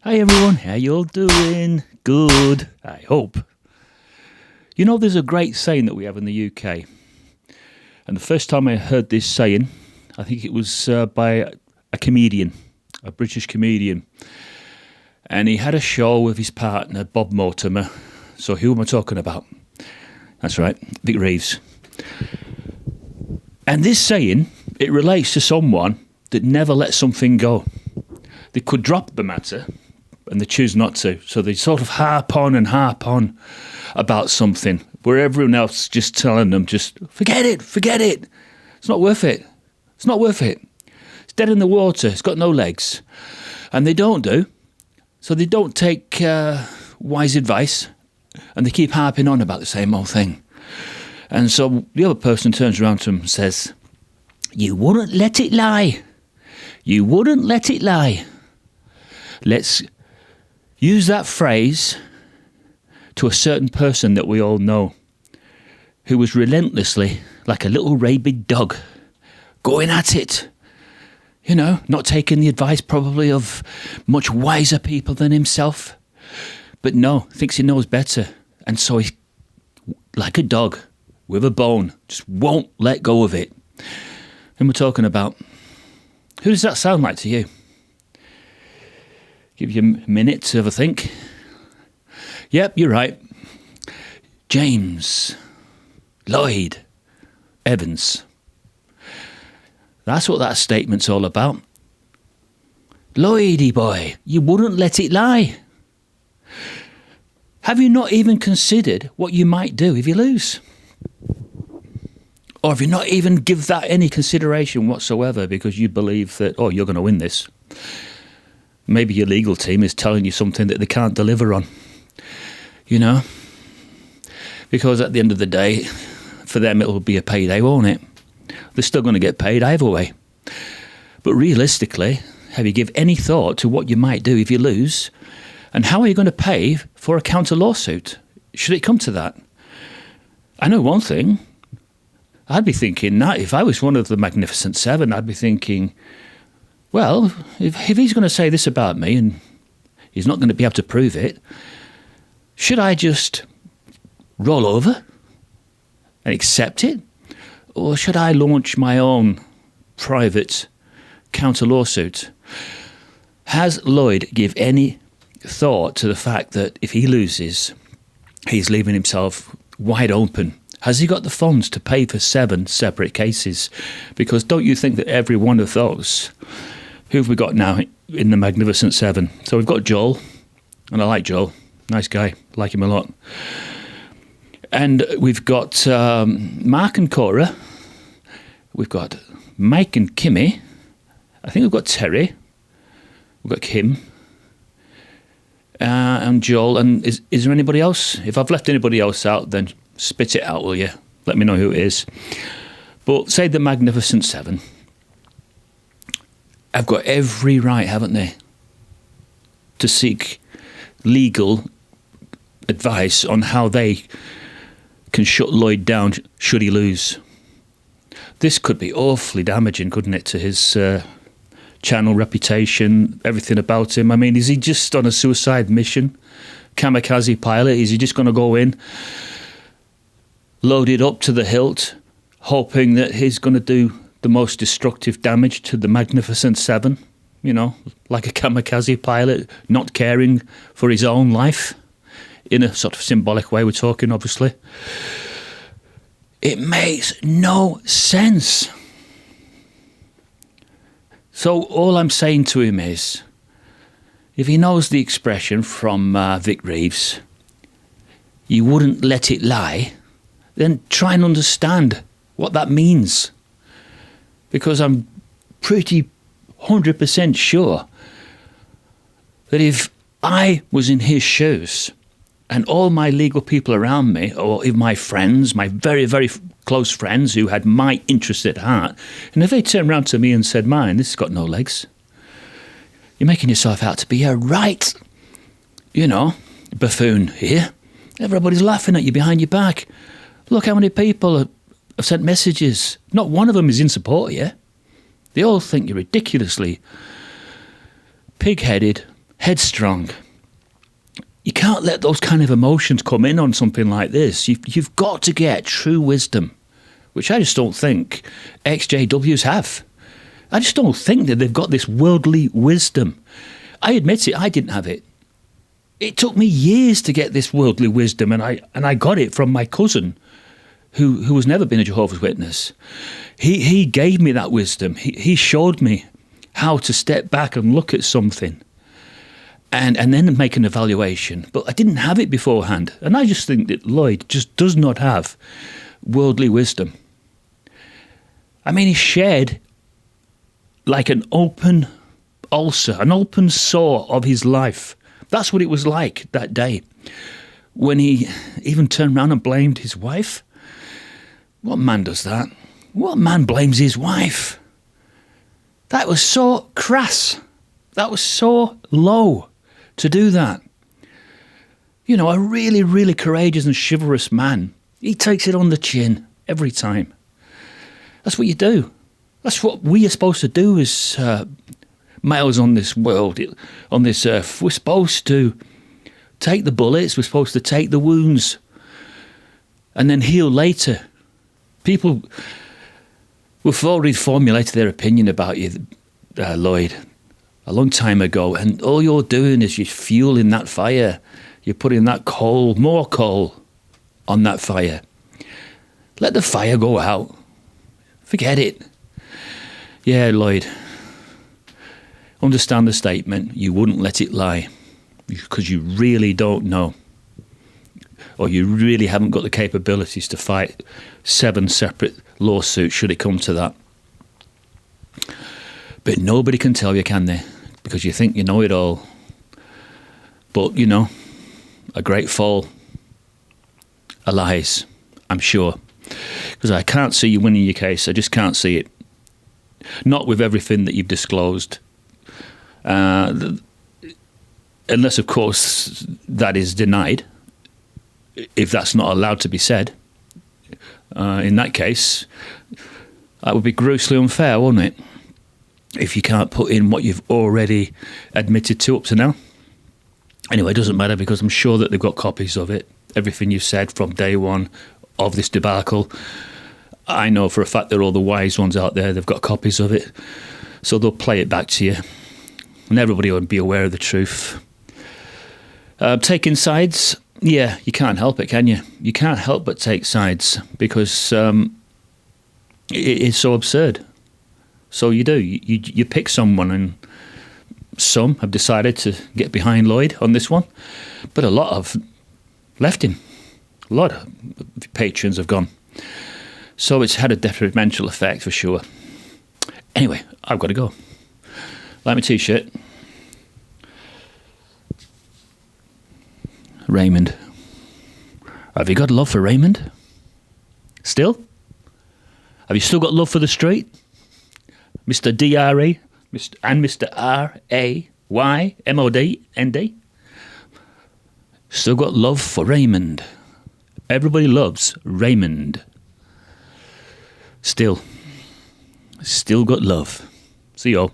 Hi everyone, how you all doing? Good, I hope. You know, there's a great saying that we have in the UK. And the first time I heard this saying, I think it was by a comedian, a British comedian. And he had a show with his partner, Bob Mortimer. So who am I talking about? That's right, Vic Reeves. And this saying, it relates to someone that never lets something go. They could drop the matter, and they choose not to. So they sort of harp on about something, where everyone else just telling them, just forget it. It's not worth it. It's not worth it. It's dead in the water. It's got no legs. And they don't do. So they don't take wise advice, and they keep harping on about the same old thing. And so the other person turns around to him and says, you wouldn't let it lie. You wouldn't let it lie. Let's use that phrase to a certain person that we all know, who was relentlessly, like a little rabid dog, going at it. You know, not taking the advice probably of much wiser people than himself. But no, thinks he knows better. And so he's like a dog with a bone, just won't let go of it. And we're talking about, who does that sound like to you? Give you a minute to have a think. Yep, you're right. James Lloyd Evans. That's what that statement's all about. Lloydie boy, you wouldn't let it lie. Have you not even considered what you might do if you lose? Or have you not even give that any consideration whatsoever because you believe that, oh, you're going to win this? Maybe your legal team is telling you something that they can't deliver on. You know? Because at the end of the day, for them it will be a payday, won't it? They're still going to get paid either way. But realistically, have you give any thought to what you might do if you lose? And how are you going to pay for a counter lawsuit? Should it come to that? I know one thing. I'd be thinking that if I was one of the Magnificent Seven, I'd be thinking, well, if he's going to say this about me and he's not going to be able to prove it, should I just roll over and accept it? Or should I launch my own private counter lawsuit? Has Lloyd give any thought to the fact that if he loses, he's leaving himself wide open? Has he got the funds to pay for 7 separate cases? Because don't you think that every one of those, who have we got now in the Magnificent Seven? So we've got Joel, and I like Joel, nice guy, like him a lot. And we've got Mark and Cora, we've got Mike and Kimmy, I think we've got Terry, we've got Kim, and Joel, and is there anybody else? If I've left anybody else out, then spit it out, will you? Let me know who it is. But say the Magnificent Seven. I've got every right, haven't they, to seek legal advice on how they can shut Lloyd down should he lose. This could be awfully damaging, couldn't it, to his channel reputation, everything about him. I mean, is he just on a suicide mission? Kamikaze pilot? Is he just going to go in, loaded up to the hilt, hoping that he's going to do the most destructive damage to the Magnificent Seven? You know, like a kamikaze pilot, not caring for his own life, in a sort of symbolic way we're talking, obviously. It makes no sense. So all I'm saying to him is, if he knows the expression from Vic Reeves, you wouldn't let it lie, then try and understand what that means. Because I'm pretty 100% sure that if I was in his shoes and all my legal people around me, or if my friends, my very, very close friends who had my interest at heart, and if they turned around to me and said, "Mine, this has got no legs. You're making yourself out to be a right, buffoon here. Everybody's laughing at you behind your back. Look how many people have sent messages. Not one of them is in support of you. They all think you're ridiculously pig-headed, headstrong. You can't let those kind of emotions come in on something like this. You've got to get true wisdom, which I just don't think ex-JWs have. I just don't think that they've got this worldly wisdom. I admit it, I didn't have it. It took me years to get this worldly wisdom, and I got it from my cousin, who has never been a Jehovah's Witness. He gave me that wisdom. He showed me how to step back and look at something and then make an evaluation. But I didn't have it beforehand. And I just think that Lloyd just does not have worldly wisdom. I mean, he shared like an open ulcer, an open sore of his life. That's what it was like that day when he even turned around and blamed his wife. What man does that? What man blames his wife? That was so crass. That was so low to do that. You know, a really, really courageous and chivalrous man, he takes it on the chin every time. That's what you do. That's what we are supposed to do as males on this world, on this earth. We're supposed to take the bullets, we're supposed to take the wounds and then heal later. People have already formulated their opinion about you, Lloyd, a long time ago, and all you're doing is you're fueling that fire. You're putting that coal, more coal on that fire. Let the fire go out. Forget it. Yeah, Lloyd, understand the statement, you wouldn't let it lie, because you really don't know, or you really haven't got the capabilities to fight 7 separate lawsuits should it come to that. But nobody can tell you, can they? Because you think you know it all. But, you know, a great fall, a lies, I'm sure. Because I can't see you winning your case. I just can't see it. Not with everything that you've disclosed. Unless, of course, that is denied. If that's not allowed to be said. In that case, that would be grossly unfair, wouldn't it? If you can't put in what you've already admitted to up to now. Anyway, it doesn't matter, because I'm sure that they've got copies of it. Everything you've said from day one of this debacle. I know for a fact that all the wise ones out there, they've got copies of it. So they'll play it back to you. And everybody will be aware of the truth. Taking sides, yeah, you can't help it, can you? You can't help but take sides, because it is so absurd. So you do. You pick someone, and some have decided to get behind Lloyd on this one, but a lot have left him. A lot of patrons have gone. So it's had a detrimental effect for sure. Anyway, I've got to go. Like my t-shirt. Raymond. Have you got love for Raymond? Still? Have you still got love for the street? Mr. D.R.E. and Mr. R.A.Y.M.O.D.N.D. Still got love for Raymond. Everybody loves Raymond. Still got love. See y'all.